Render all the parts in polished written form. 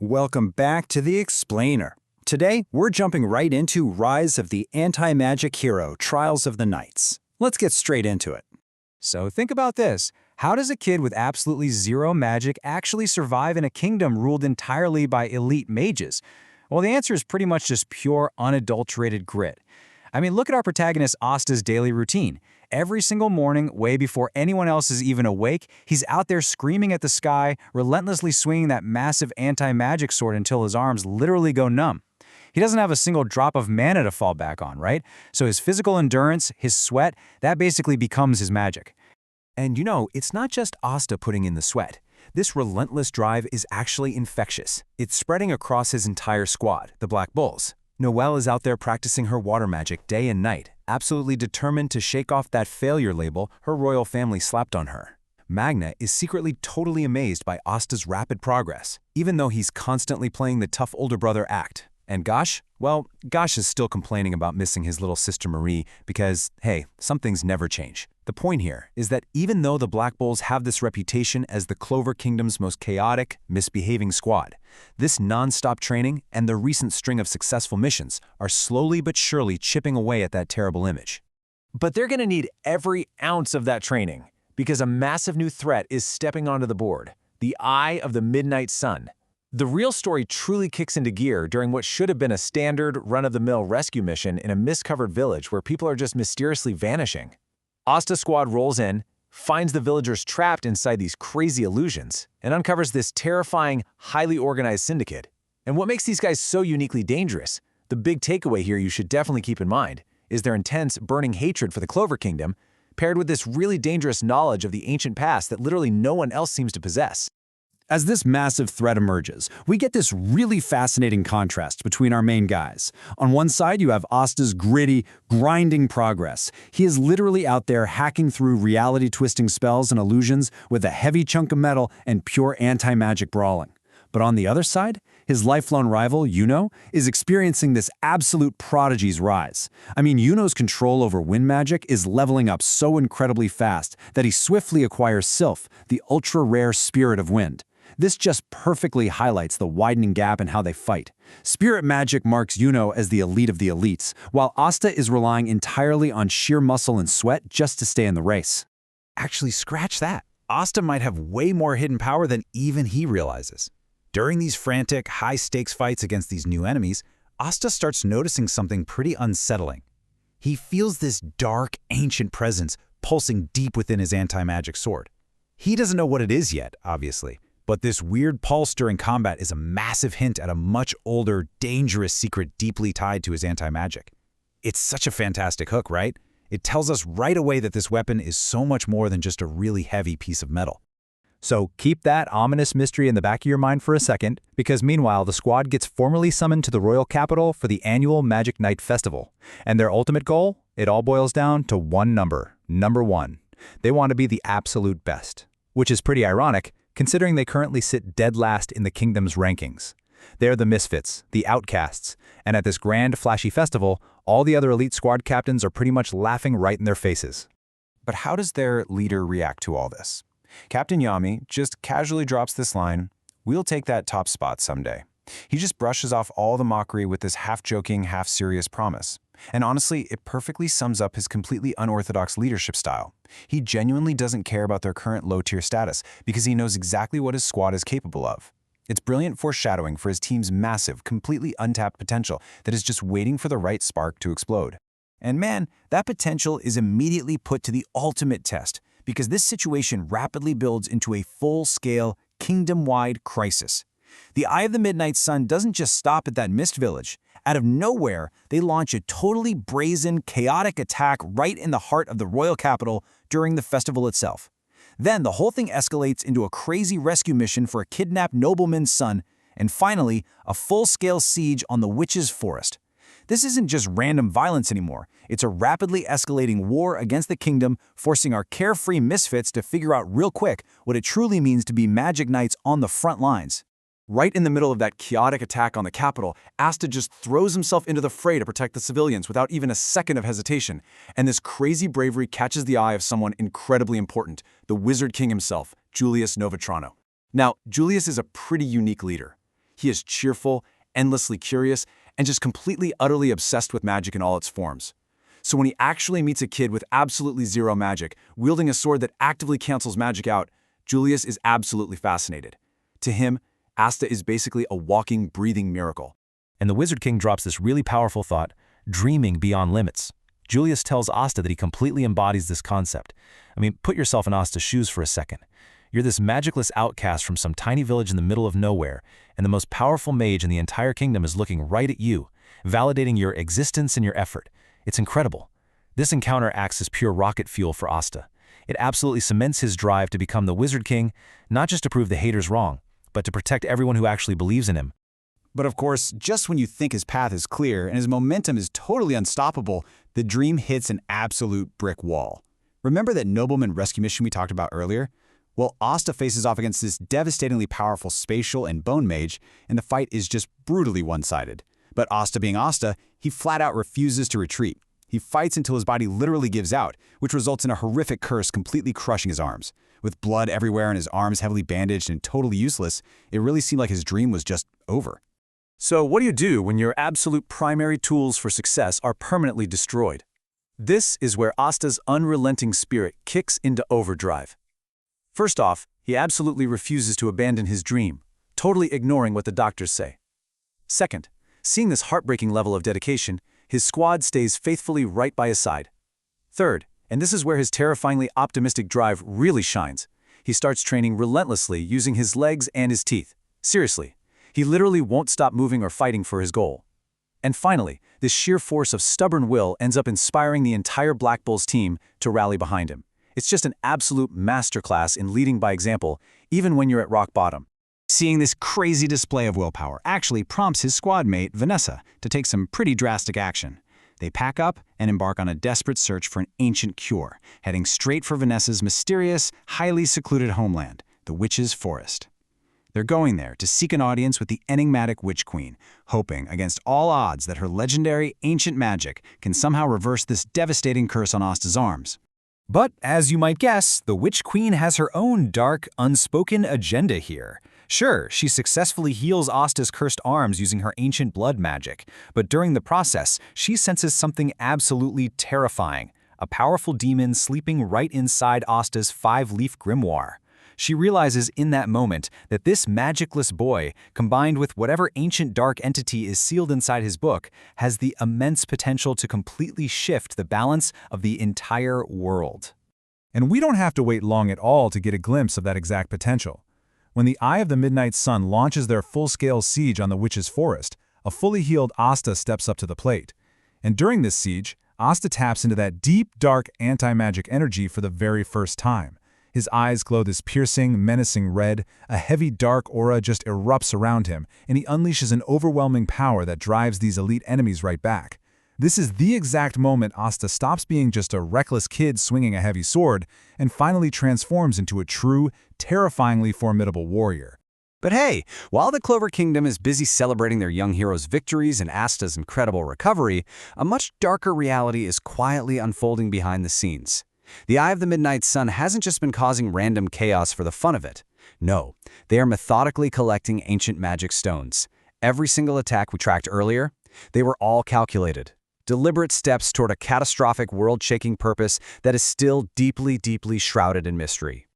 Welcome back to The Explainer. Today, we're jumping right into Rise of the Anti-Magic Hero, Trials of the Knights. Let's get straight into it. So think about this. How does a kid with absolutely zero magic actually survive in a kingdom ruled entirely by elite mages? Well, the answer is pretty much just pure, unadulterated grit. I mean, look at our protagonist Asta's daily routine. Every single morning, way before anyone else is even awake, he's out there screaming at the sky, relentlessly swinging that massive anti-magic sword until his arms literally go numb. He doesn't have a single drop of mana to fall back on, right? So his physical endurance, his sweat, that basically becomes his magic. And you know, it's not just Asta putting in the sweat. This relentless drive is actually infectious. It's spreading across his entire squad, the Black Bulls. Noelle is out there practicing her water magic day and night, absolutely determined to shake off that failure label her royal family slapped on her. Magna is secretly totally amazed by Asta's rapid progress, even though he's constantly playing the tough older brother act. And Gosh? Well, Gosh is still complaining about missing his little sister Marie because, hey, some things never change. The point here is that even though the Black Bulls have this reputation as the Clover Kingdom's most chaotic, misbehaving squad, this non-stop training and the recent string of successful missions are slowly but surely chipping away at that terrible image. But they're going to need every ounce of that training because a massive new threat is stepping onto the board, the Eye of the Midnight Sun. The real story truly kicks into gear during what should have been a standard, run-of-the-mill rescue mission in a mist-covered village where people are just mysteriously vanishing. Asta's squad rolls in, finds the villagers trapped inside these crazy illusions, and uncovers this terrifying, highly organized syndicate. And what makes these guys so uniquely dangerous, the big takeaway here you should definitely keep in mind, is their intense, burning hatred for the Clover Kingdom, paired with this really dangerous knowledge of the ancient past that literally no one else seems to possess. As this massive threat emerges, we get this really fascinating contrast between our main guys. On one side, you have Asta's gritty, grinding progress. He is literally out there hacking through reality-twisting spells and illusions with a heavy chunk of metal and pure anti-magic brawling. But on the other side, his lifelong rival, Yuno, is experiencing this absolute prodigy's rise. I mean, Yuno's control over wind magic is leveling up so incredibly fast that he swiftly acquires Sylph, the ultra-rare spirit of wind. This just perfectly highlights the widening gap in how they fight. Spirit magic marks Yuno as the elite of the elites, while Asta is relying entirely on sheer muscle and sweat just to stay in the race. Actually, scratch that. Asta might have way more hidden power than even he realizes. During these frantic, high-stakes fights against these new enemies, Asta starts noticing something pretty unsettling. He feels this dark, ancient presence pulsing deep within his anti-magic sword. He doesn't know what it is yet, obviously. But this weird pulse during combat is a massive hint at a much older, dangerous secret deeply tied to his anti-magic. It's such a fantastic hook, right? It tells us right away that this weapon is so much more than just a really heavy piece of metal. So keep that ominous mystery in the back of your mind for a second, because meanwhile the squad gets formally summoned to the royal capital for the annual Magic Night Festival. And their ultimate goal? It all boils down to one number, number 1. They want to be the absolute best. Which is pretty ironic, considering they currently sit dead last in the kingdom's rankings. They're the misfits, the outcasts, and at this grand, flashy festival, all the other elite squad captains are pretty much laughing right in their faces. But how does their leader react to all this? Captain Yami just casually drops this line, "We'll take that top spot someday." He just brushes off all the mockery with this half-joking, half-serious promise. And honestly, it perfectly sums up his completely unorthodox leadership style. He genuinely doesn't care about their current low-tier status because he knows exactly what his squad is capable of. It's brilliant foreshadowing for his team's massive, completely untapped potential that is just waiting for the right spark to explode. And man, that potential is immediately put to the ultimate test because this situation rapidly builds into a full-scale, kingdom-wide crisis. The Eye of the Midnight Sun doesn't just stop at that mist village. Out of nowhere, they launch a totally brazen, chaotic attack right in the heart of the royal capital during the festival itself. Then the whole thing escalates into a crazy rescue mission for a kidnapped nobleman's son, and finally, a full-scale siege on the witch's forest. This isn't just random violence anymore. It's a rapidly escalating war against the kingdom, forcing our carefree misfits to figure out real quick what it truly means to be magic knights on the front lines. Right in the middle of that chaotic attack on the capital, Asta just throws himself into the fray to protect the civilians without even a second of hesitation. And this crazy bravery catches the eye of someone incredibly important, the Wizard King himself, Julius Novitrano. Now, Julius is a pretty unique leader. He is cheerful, endlessly curious, and just completely, utterly obsessed with magic in all its forms. So when he actually meets a kid with absolutely zero magic, wielding a sword that actively cancels magic out, Julius is absolutely fascinated. To him, Asta is basically a walking, breathing miracle. And the Wizard King drops this really powerful thought, dreaming beyond limits. Julius tells Asta that he completely embodies this concept. I mean, put yourself in Asta's shoes for a second. You're this magicless outcast from some tiny village in the middle of nowhere, and the most powerful mage in the entire kingdom is looking right at you, validating your existence and your effort. It's incredible. This encounter acts as pure rocket fuel for Asta. It absolutely cements his drive to become the Wizard King, not just to prove the haters wrong, but to protect everyone who actually believes in him. But of course, just when you think his path is clear and his momentum is totally unstoppable, the dream hits an absolute brick wall. Remember that nobleman rescue mission we talked about earlier? Well, Asta faces off against this devastatingly powerful spatial and bone mage, and the fight is just brutally one-sided. But Asta being Asta, he flat out refuses to retreat. He fights until his body literally gives out, which results in a horrific curse completely crushing his arms. With blood everywhere and his arms heavily bandaged and totally useless, it really seemed like his dream was just over. So what do you do when your absolute primary tools for success are permanently destroyed? This is where Asta's unrelenting spirit kicks into overdrive. First off, he absolutely refuses to abandon his dream, totally ignoring what the doctors say. Second, seeing this heartbreaking level of dedication, his squad stays faithfully right by his side. Third, and this is where his terrifyingly optimistic drive really shines, he starts training relentlessly using his legs and his teeth. Seriously, he literally won't stop moving or fighting for his goal. And finally, this sheer force of stubborn will ends up inspiring the entire Black Bulls team to rally behind him. It's just an absolute masterclass in leading by example, even when you're at rock bottom. Seeing this crazy display of willpower actually prompts his squad mate, Vanessa, to take some pretty drastic action. They pack up and embark on a desperate search for an ancient cure, heading straight for Vanessa's mysterious, highly secluded homeland, the Witch's Forest. They're going there to seek an audience with the enigmatic Witch Queen, hoping against all odds that her legendary ancient magic can somehow reverse this devastating curse on Asta's arms. But as you might guess, the Witch Queen has her own dark, unspoken agenda here. Sure, she successfully heals Asta's cursed arms using her ancient blood magic, but during the process, she senses something absolutely terrifying, a powerful demon sleeping right inside Asta's 5-leaf grimoire. She realizes in that moment that this magicless boy, combined with whatever ancient dark entity is sealed inside his book, has the immense potential to completely shift the balance of the entire world. And we don't have to wait long at all to get a glimpse of that exact potential. When the Eye of the Midnight Sun launches their full-scale siege on the Witch's Forest, a fully healed Asta steps up to the plate. And during this siege, Asta taps into that deep, dark anti-magic energy for the very first time. His eyes glow this piercing, menacing red, a heavy dark aura just erupts around him, and he unleashes an overwhelming power that drives these elite enemies right back. This is the exact moment Asta stops being just a reckless kid swinging a heavy sword and finally transforms into a true, terrifyingly formidable warrior. But hey, while the Clover Kingdom is busy celebrating their young hero's victories and Asta's incredible recovery, a much darker reality is quietly unfolding behind the scenes. The Eye of the Midnight Sun hasn't just been causing random chaos for the fun of it. No, they are methodically collecting ancient magic stones. Every single attack we tracked earlier, they were all calculated. Deliberate steps toward a catastrophic world-shaking purpose that is still deeply, deeply shrouded in mystery.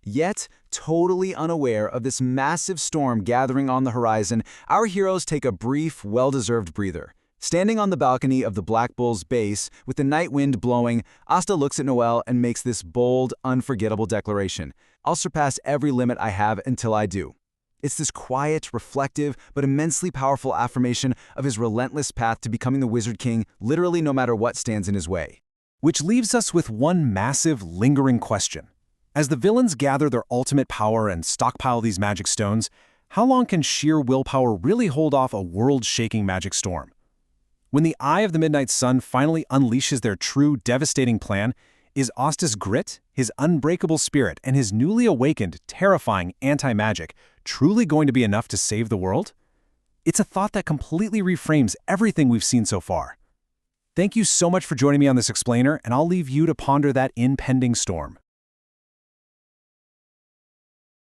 Yet, totally unaware of this massive storm gathering on the horizon, our heroes take a brief, well-deserved breather. Standing on the balcony of the Black Bull's base, with the night wind blowing, Asta looks at Noelle and makes this bold, unforgettable declaration. I'll surpass every limit I have until I do. It's this quiet, reflective, but immensely powerful affirmation of his relentless path to becoming the Wizard King, literally no matter what stands in his way. Which leaves us with one massive, lingering question. As the villains gather their ultimate power and stockpile these magic stones, how long can sheer willpower really hold off a world-shaking magic storm? When the Eye of the Midnight Sun finally unleashes their true, devastating plan, is Asta's grit, his unbreakable spirit, and his newly awakened, terrifying anti-magic truly going to be enough to save the world? It's a thought that completely reframes everything we've seen so far. Thank you so much for joining me on this explainer, and I'll leave you to ponder that impending storm.